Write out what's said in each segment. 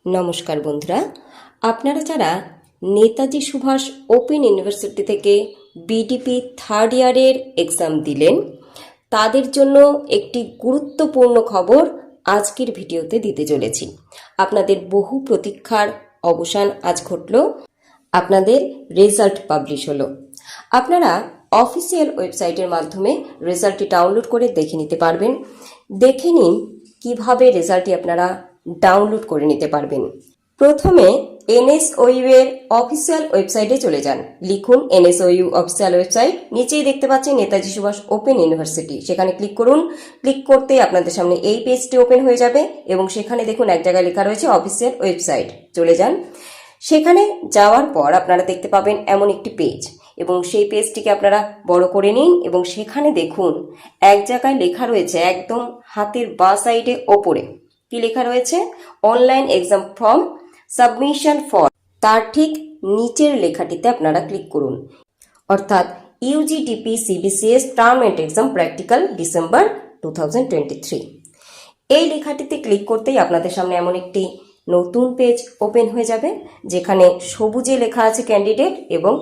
নমস্কার বন্ধুরা, আপনারা যারা নেতাজি সুভাষ ওপেন ইউনিভার্সিটি থেকে বিডিপি থার্ড ইয়ারের এক্সাম দিলেন তাদের জন্য একটি গুরুত্বপূর্ণ খবর আজকের ভিডিওতে দিতে চলেছি। আপনাদের বহু প্রতীক্ষার অবসান আজ ঘটল, আপনাদের রেজাল্ট পাবলিশ হলো। আপনারা অফিসিয়াল ওয়েবসাইটের মাধ্যমে রেজাল্টটি ডাউনলোড করে দেখে নিতে পারবেন। দেখে নিন কিভাবে রেজাল্টটি আপনারা ডাউনলোড করে নিতে পারবেন। প্রথমে এনএসওইউ এর অফিসিয়াল ওয়েবসাইটে চলে যান। লিখুন এনএসওইউ অফিসিয়াল ওয়েবসাইট, নিচেই দেখতে পাচ্ছেন নেতাজি সুভাষ ওপেন ইউনিভার্সিটি, সেখানে ক্লিক করুন। ক্লিক করতেই আপনাদের সামনে এই পেজটি ওপেন হয়ে যাবে এবং সেখানে দেখুন এক জায়গায় লেখা রয়েছে অফিসিয়াল ওয়েবসাইট, চলে যান। সেখানে যাওয়ার পর আপনারা দেখতে পাবেন এমন একটি পেজ এবং সেই পেজটিকে আপনারা বড় করে নিন এবং সেখানে দেখুন এক জায়গায় লেখা রয়েছে একদম হাতের বাঁ সাইডে ওপরে কি লেখা রয়েছে, online exam form submission for. তার ঠিক নিচের লেখাটিতে আপনারা ক্লিক করুন, অর্থাৎ UGTP CBCS term end exam practical December 2023। এই লেখাটিতে ক্লিক করতেই আপনাদের সামনে এমন একটি নতুন পেজ ওপেন হয়ে যাবে, যেখানে সবুজে লেখা আছে ক্যান্ডিডেট এবং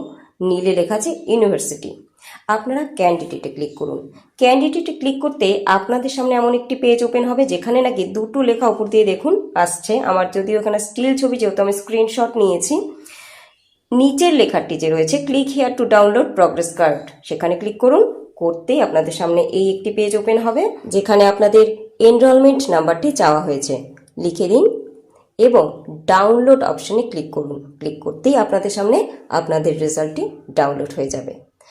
নীলে লেখা আছে ইউনিভার্সিটি। আপনারা ক্যান্ডিডেটে ক্লিক করুন। ক্যান্ডিডেটে ক্লিক করতে আপনাদের সামনে এমন একটি পেজ ওপেন হবে যেখানে নাকি দুটো লেখা উপর দিয়ে দেখুন আসছে। আমার যদিও এখানে স্টিল ছবি, যেহেতু আমি স্ক্রিনশট নিয়েছি। নিচের লেখাটি যে রয়েছে click here to download progress card, সেখানে ক্লিক করুন। করতেই আপনাদের সামনে এই একটি পেজ ওপেন হবে যেখানে আপনাদের এনরোলমেন্ট নাম্বারটি চাওয়া হয়েছে, লিখে দিন এবং ডাউনলোড অপশনে ক্লিক করুন। ক্লিক করতেই আপনাদের সামনে আপনাদের রেজাল্টটি ডাউনলোড হয়ে যাবে।